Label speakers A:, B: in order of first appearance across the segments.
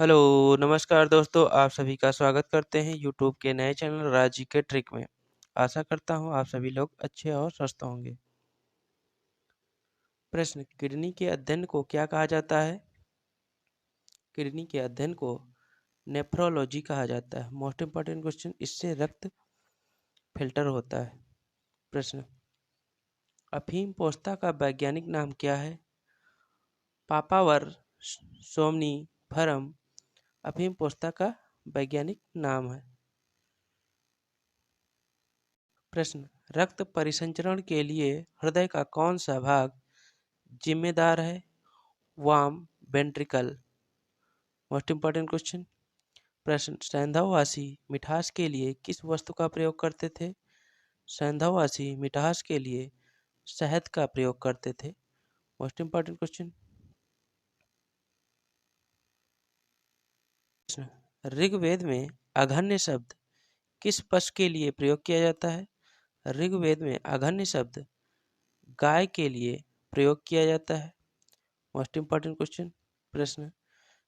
A: Hello, नमस्कार दोस्तों, आप सभी का स्वागत करते हैं यूट्यूब के नए चैनल राज के ट्रिक में। आशा करता हूँ आप सभी लोग अच्छे और स्वस्थ होंगे। प्रश्न, किडनी के अध्ययन को क्या कहा जाता है? किडनी के अध्ययन को नेफ्रोलॉजी कहा जाता है। मोस्ट इम्पोर्टेंट क्वेश्चन, इससे रक्त फिल्टर होता है। प्रश्न, अफीम पोस्ता का वैज्ञानिक नाम क्या है? पापावर सोमनीफरम अफीम पोस्ता का वैज्ञानिक नाम है। प्रश्न, रक्त परिसंचरण के लिए हृदय का कौन सा भाग जिम्मेदार है? Warm ventricle. Most important question. प्रश्न, सैंधववासी मिठास के लिए किस वस्तु का प्रयोग करते थे? सैंधववासी मिठास के लिए शहद का प्रयोग करते थे। Most important question. प्रश्न, ऋग्वेद में अघन्य शब्द किस पशु के लिए प्रयोग किया जाता है? ऋग्वेद में अघन्य शब्द गाय के लिए प्रयोग किया जाता है। Most important question. प्रश्न,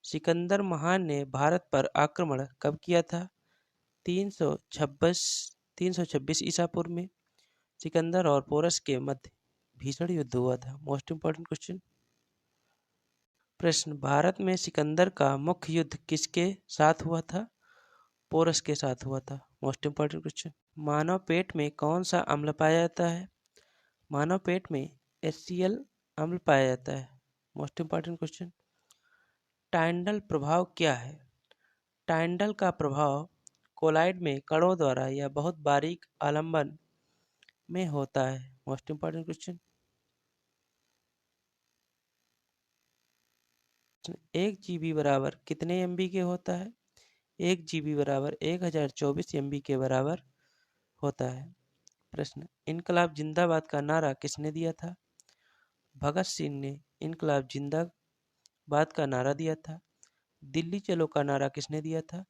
A: सिकंदर महान ने भारत पर आक्रमण कब किया था? 326 ईसा पूर्व में। सिकंदर और पोरस के मध्य भीषण युद्ध हुआ था। Most important question. प्रश्न, भारत में सिकंदर का मुख्य युद्ध किसके साथ हुआ था? पोरस के साथ हुआ था। Most important question. मानव पेट में कौन सा अम्ल पाया जाता है? मानव पेट में HCl अम्ल पाया जाता है। Most important question. टाइंडल प्रभाव क्या है? टाइंडल का प्रभाव कोलाइड में कणों द्वारा या बहुत बारीक आलंबन में होता है। Most important question. 1 GB बराबर कितने MB के होता है? 1 GB बराबर 1024 MB के बराबर होता है। प्रश्न, इनकलाब जिंदाबाद का नारा किसने दिया था? भगत सिंह ने इनकलाब जिंदाबाद का नारा दिया था। दिल्ली चलो का नारा किसने दिया था?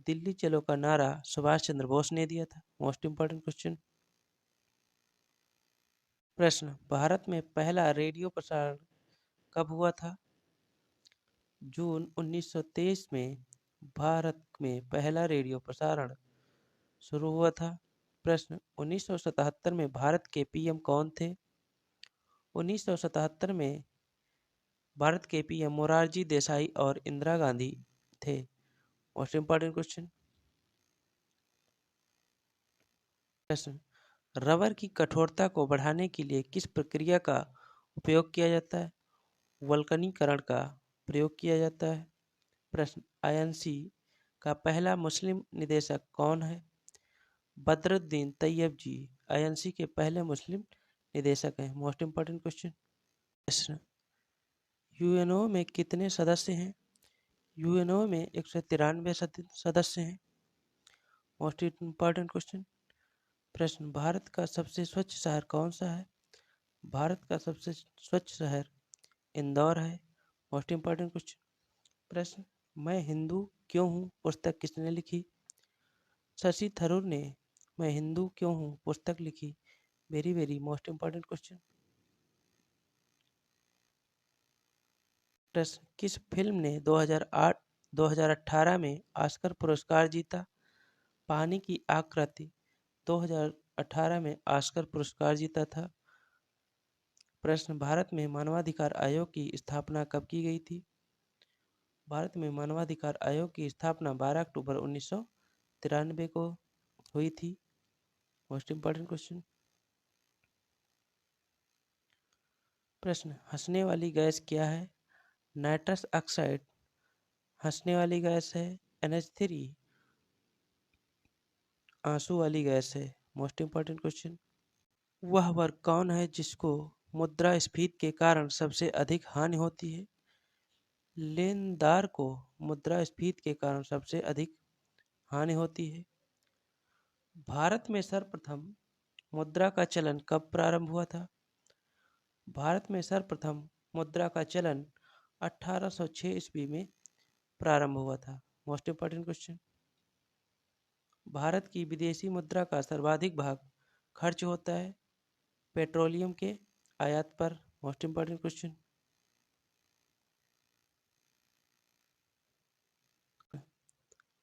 A: दिल्ली चलो का नारा सुभाष चंद्र बोस ने दिया था। Most important question. प्रश्न, भारत में पहला रेडियो प्रसारण कब हुआ था? जून 1923 में भारत में पहला रेडियो प्रसारण शुरू हुआ था। प्रश्न, 1977 में भारत के PM कौन थे? 1977 में भारत के PM मोरारजी देसाई और इंदिरा गांधी थे। Most important question. प्रश्न, रबर की कठोरता को बढ़ाने के लिए किस प्रक्रिया का उपयोग किया जाता है? वल्कनीकरण का प्रयोग किया जाता है। प्रश्न, INC का पहला मुस्लिम निदेशक कौन है? बदरुद्दीन तैयब जी INC के पहले मुस्लिम निदेशक हैं। Most important question. प्रश्न, UNO में कितने सदस्य हैं? UNO में 193 सदस्य हैं। Most important question. प्रश्न, भारत का सबसे स्वच्छ शहर कौन सा है? भारत का सबसे स्वच्छ शहर इंदौर है। Most important question. प्रश्न, मैं हिंदू क्यों हूँ पुस्तक किसने लिखी? शशि थरूर ने मैं हिंदू क्यों हूँ पुस्तक लिखी। Very very most important question. प्रश्न, किस फिल्म ने 2018 में ऑस्कर पुरस्कार जीता? पानी की आकृति 2018 में ऑस्कर पुरस्कार जीता था। प्रश्न, भारत में मानवाधिकार आयोग की स्थापना कब की गई थी? भारत में मानवाधिकार आयोग की स्थापना 12 अक्टूबर 1993 को हुई थी। Most important question. प्रश्न, हंसने वाली गैस क्या है? नाइट्रस ऑक्साइड हंसने वाली गैस है। NH3 आंसू वाली गैस है। Most important question. वह वर्ग कौन है जिसको मुद्रास्फीति के कारण सबसे अधिक हानि होती है? लेनदार को मुद्रास्फीति के कारण सबसे अधिक हानि होती है। भारत में सर्वप्रथम मुद्रा का चलन कब प्रारंभ हुआ था? भारत में सर्वप्रथम मुद्रा का चलन 1806 ईस्वी में प्रारंभ हुआ था। Most important question. भारत की विदेशी मुद्रा का सर्वाधिक भाग खर्च होता है पेट्रोलियम के आयात पर। Most important question.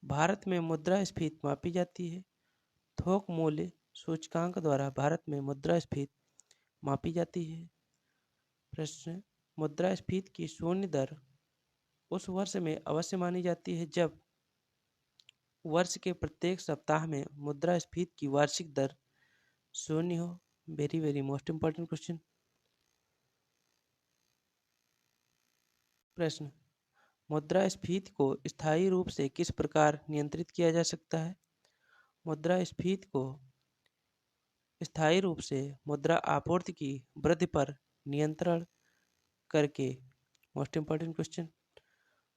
A: भारत में मुद्रास्फीति मापी जाती है। थोक मूल्य सूचकांक द्वारा भारत में मुद्रास्फीति मापी जाती है। प्रश्न, मुद्रास्फीति की शून्य दर उस वर्ष में अवश्य मानी जाती है जब वर्ष के प्रत्येक सप्ताह में मुद्रास्फीति की वार्षिक दर शून्य हो। Very very most important question. प्रश्न, मुद्रास्फीति को स्थायी रूप से किस प्रकार नियंत्रित किया जा सकता है? मुद्रास्फीति को स्थायी रूप से मुद्रा आपूर्ति की वृद्धि पर नियंत्रण करके। Most important question.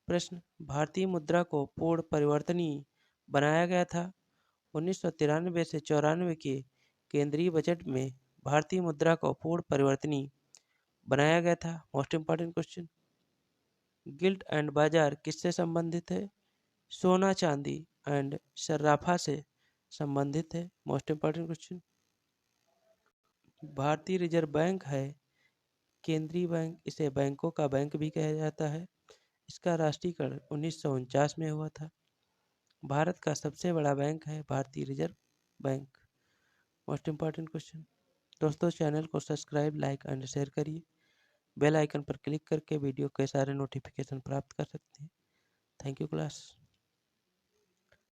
A: प्रश्न, भारतीय मुद्रा को पूर्ण परिवर्तनीय बनाया गया था। 1993 से 94 के केंद्रीय बजट में भारतीय मुद्रा को पूर्ण परिवर्तनीय बनाया गया था। Most important question. Guilt and बाजार किससे संबंधित है? सोना चांदी एंड सर्राफा से संबंधित है। Most important question. भारतीय रिजर्व बैंक है केंद्रीय बैंक, इसे बैंकों का बैंक भी कहा जाता है। इसका राष्ट्रीयकरण 1949 में हुआ था। भारत का सबसे बड़ा बैंक है भारतीय reserve bank. Most important question. दोस्तों, चैनल को सब्सक्राइब, लाइक एंड शेयर करिए। बेल आइकन पर क्लिक करके वीडियो के सारे नोटिफिकेशन प्राप्त कर सकते हैं। Thank you class.